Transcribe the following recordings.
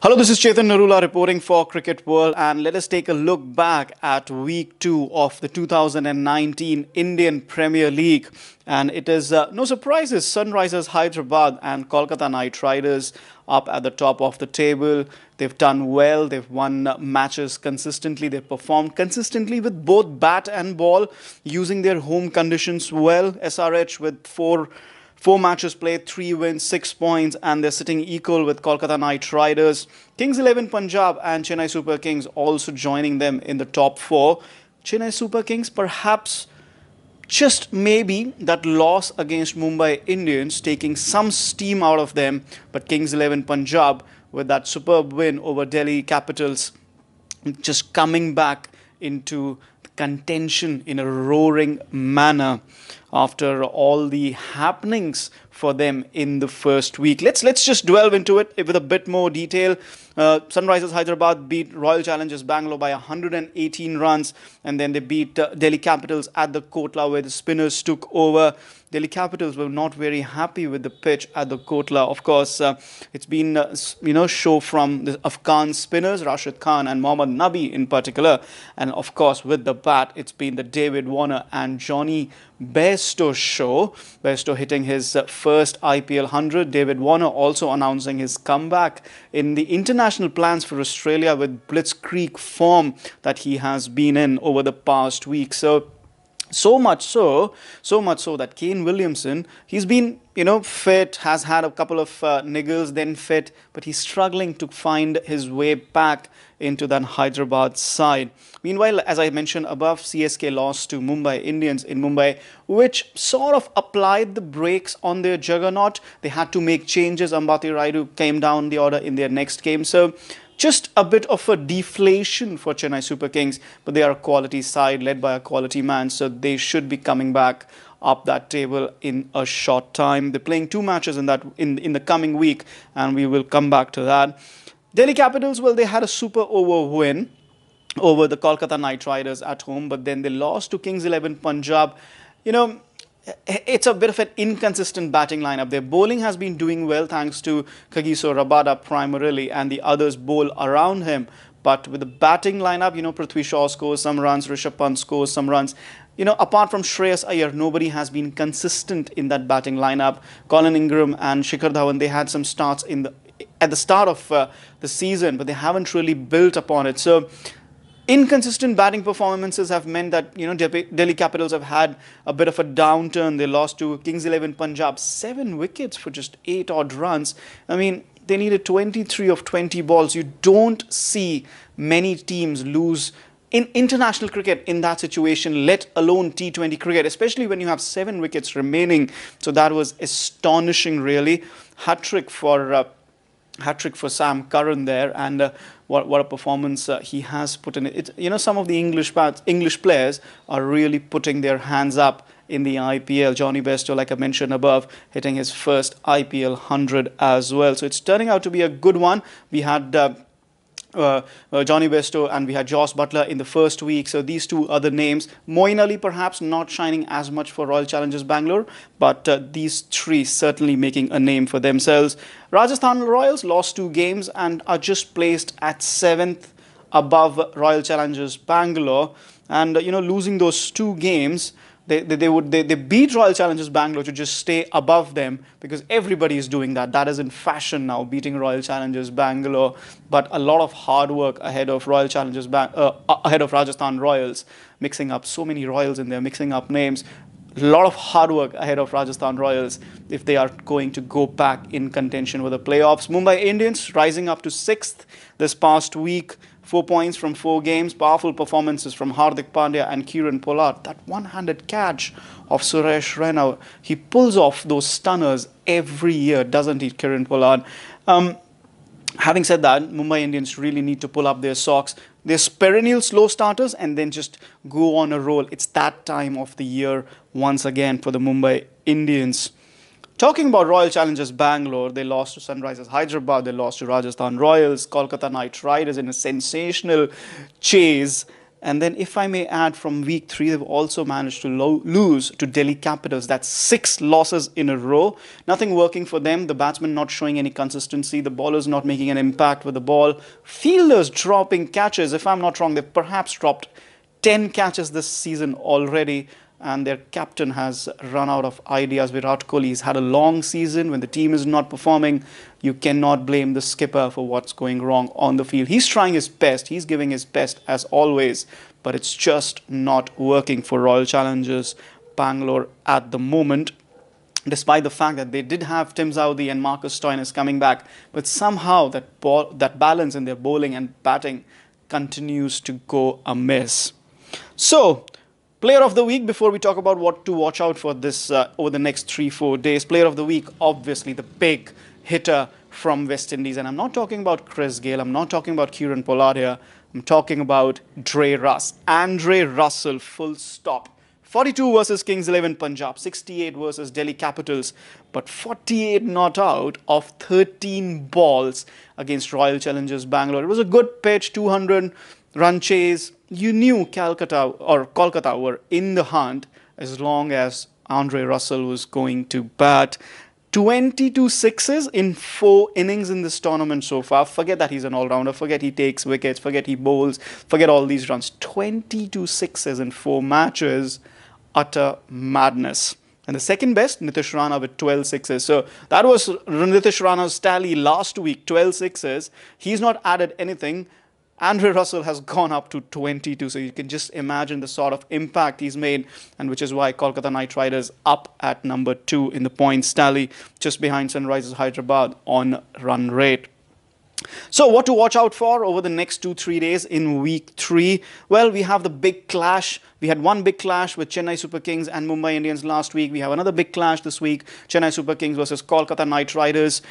Hello, this is Chetan Narula reporting for Cricket World, and let us take a look back at week 2 of the 2019 Indian Premier League. And it is no surprises, Sunrisers Hyderabad and Kolkata Knight Riders up at the top of the table. They've done well, they've won matches consistently, they've performed consistently with both bat and ball, using their home conditions well. SRH with Four matches played, 3 wins, 6 points, and they're sitting equal with Kolkata Knight Riders. Kings 11 Punjab and Chennai Super Kings also joining them in the top 4. Chennai Super Kings perhaps just maybe that loss against Mumbai Indians taking some steam out of them, but Kings 11 Punjab with that superb win over Delhi Capitals just coming back into contention in a roaring manner after all the happenings for them in the first week. Let's just delve into it with a bit more detail. Sunrisers Hyderabad beat Royal Challengers Bangalore by 118 runs, and then they beat Delhi Capitals at the Kotla, where the spinners took over. Delhi Capitals were not very happy with the pitch at the Kotla. Of course, it's been show from the Afghan spinners Rashid Khan and Mohammad Nabi in particular, and of course with the bat, it's been the David Warner and Johnny Bairstow show. Bairstow hitting his first IPL 100. David Warner also announcing his comeback in the international plans for Australia with blitzkrieg form that he has been in over the past week. So much so that Kane Williamson, he's been, fit, has had a couple of niggles, then fit, but he's struggling to find his way back into that Hyderabad side. Meanwhile, as I mentioned above, CSK lost to Mumbai Indians in Mumbai, which sort of applied the brakes on their juggernaut. They had to make changes. Ambati Rayudu came down the order in their next game. So just a bit of a deflation for Chennai Super Kings, but they are a quality side led by a quality man, so they should be coming back up that table in a short time. They're playing 2 matches in the coming week, and we will come back to that. Delhi Capitals, well, they had a super over win over the Kolkata Knight Riders at home, but then they lost to Kings 11 Punjab. It's a bit of an inconsistent batting lineup. Their bowling has been doing well thanks to Kagiso Rabada primarily, and the others bowl around him. But with the batting lineup, Prithvi Shaw scores some runs, Rishabh Pant scores some runs. Apart from Shreyas Iyer, nobody has been consistent in that batting lineup. Colin Ingram and Shikhar Dhawan, they had some starts at the start of the season, but they haven't really built upon it. So inconsistent batting performances have meant that Delhi Capitals have had a bit of a downturn. They lost to Kings 11 Punjab 7 wickets for just 8 odd runs. I mean, they needed 23 of 20 balls. You don't see many teams lose in international cricket in that situation, let alone T20 cricket, especially when you have 7 wickets remaining. So that was astonishing, really. Hat-trick for Sam Curran there, and what a performance he has put in it. Some of the English players are really putting their hands up in the IPL. Johnny Bairstow, like I mentioned above, hitting his first IPL 100 as well. So it's turning out to be a good one. We had Johnny Bairstow and we had Joss Butler in the first week. So these 2 other names, Moeen Ali perhaps not shining as much for Royal Challengers Bangalore, but these 3 certainly making a name for themselves. Rajasthan Royals lost 2 games and are just placed at 7th above Royal Challengers Bangalore. And losing those 2 games, they beat Royal Challengers Bangalore to just stay above them, because everybody is doing that. That is in fashion now, beating Royal Challengers Bangalore. But a lot of hard work ahead of ahead of Rajasthan Royals, mixing up so many Royals in there, mixing up names. A lot of hard work ahead of Rajasthan Royals if they are going to go back in contention with the playoffs. Mumbai Indians rising up to 6th this past week. 4 points from 4 games. Powerful performances from Hardik Pandya and Kieran Pollard. That one-handed catch of Suresh Raina, he pulls off those stunners every year, doesn't he, Kieran Pollard? Having said that, Mumbai Indians really need to pull up their socks. They're perennial slow starters and then just go on a roll. It's that time of the year once again for the Mumbai Indians. Talking about Royal Challengers Bangalore, they lost to Sunrisers Hyderabad, they lost to Rajasthan Royals, Kolkata Knight Riders in a sensational chase. And then, if I may add, from week 3, they've also managed to lose to Delhi Capitals. That's 6 losses in a row. Nothing working for them. The batsmen not showing any consistency. The bowlers not making an impact with the ball. Fielders dropping catches. If I'm not wrong, they've perhaps dropped 10 catches this season already. And their captain has run out of ideas. Virat Kohli has had a long season. When the team is not performing, you cannot blame the skipper for what's going wrong on the field. He's trying his best. He's giving his best as always. But it's just not working for Royal Challengers Bangalore at the moment. Despite the fact that they did have Tim Southee and Marcus Stoinis coming back. But somehow that balance in their bowling and batting continues to go amiss. So, Player of the Week, before we talk about what to watch out for this over the next 3-4 days. Player of the Week, obviously the big hitter from West Indies. And I'm not talking about Chris Gayle. I'm not talking about Kieran Pollard here. I'm talking about Andre Russell, full stop. 42 versus Kings 11 Punjab, 68 versus Delhi Capitals, but 48 not out of 13 balls against Royal Challengers Bangalore. It was a good pitch, 200 run chase. You knew Kolkata were in the hunt as long as Andre Russell was going to bat. 22 sixes in 4 innings in this tournament so far. Forget that he's an all-rounder. Forget he takes wickets. Forget he bowls. Forget all these runs. 22 sixes in 4 matches. Utter madness. And the second best, Nitish Rana with 12 sixes. So that was Nitish Rana's tally last week, 12 sixes. He's not added anything. Andre Russell has gone up to 22, so you can just imagine the sort of impact he's made, and which is why Kolkata Knight Riders up at number 2 in the points tally, just behind Sunrisers Hyderabad on run rate. So what to watch out for over the next 2-3 days in week 3? Well, we have the big clash. We had one big clash with Chennai Super Kings and Mumbai Indians last week. We have another big clash this week, Chennai Super Kings versus Kolkata Knight Riders.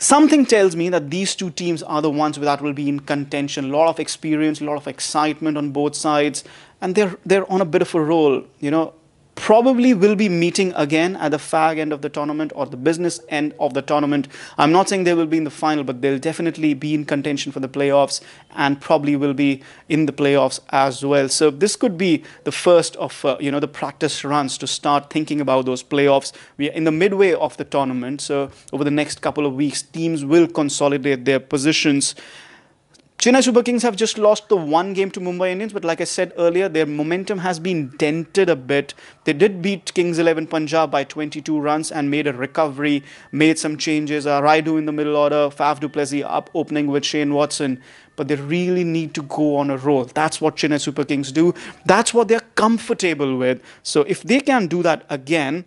Something tells me that these two teams are the ones that will be in contention. A lot of experience, a lot of excitement on both sides, and they're on a bit of a roll. You know, probably will be meeting again at the fag end of the tournament or the business end of the tournament. I'm not saying they will be in the final, but they'll definitely be in contention for the playoffs and probably will be in the playoffs as well. So this could be the first of the practice runs to start thinking about those playoffs. We are in the midway of the tournament, so over the next couple of weeks, teams will consolidate their positions. Chennai Super Kings have just lost the one game to Mumbai Indians, but like I said earlier, their momentum has been dented a bit. They did beat Kings 11 Punjab by 22 runs and made a recovery, made some changes. Raidu in the middle order, Faf du Plessis up opening with Shane Watson. But they really need to go on a roll. That's what Chennai Super Kings do. That's what they're comfortable with. So if they can do that again,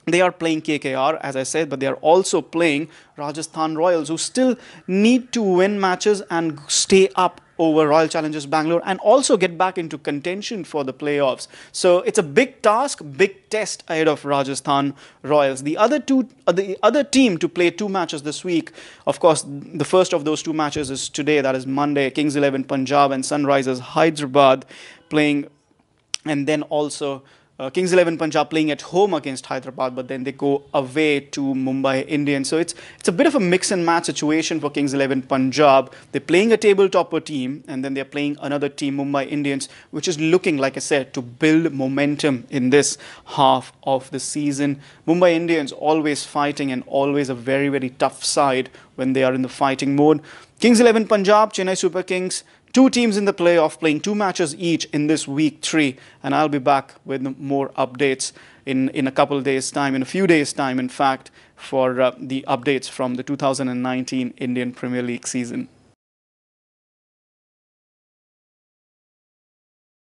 they are playing KKR, as I said, but they are also playing Rajasthan Royals, who still need to win matches and stay up over Royal Challengers Bangalore and also get back into contention for the playoffs. So it's a big task, big test ahead of Rajasthan Royals. The other team to play 2 matches this week, of course, the first of those 2 matches is today, that is Monday, Kings 11 Punjab and Sunrisers Hyderabad playing, and then also Kings 11 Punjab playing at home against Hyderabad, but then they go away to Mumbai Indians. So it's a bit of a mix and match situation for Kings 11 Punjab. They're playing a table-topper team, and then they're playing another team, Mumbai Indians, which is looking, like I said, to build momentum in this half of the season. Mumbai Indians always fighting and always a very, very tough side when they are in the fighting mode. Kings 11 Punjab, Chennai Super Kings, 2 teams in the playoff playing 2 matches each in this week 3, and I'll be back with more updates in a couple of days' time, in a few days' time, in fact, for the updates from the 2019 Indian Premier League season.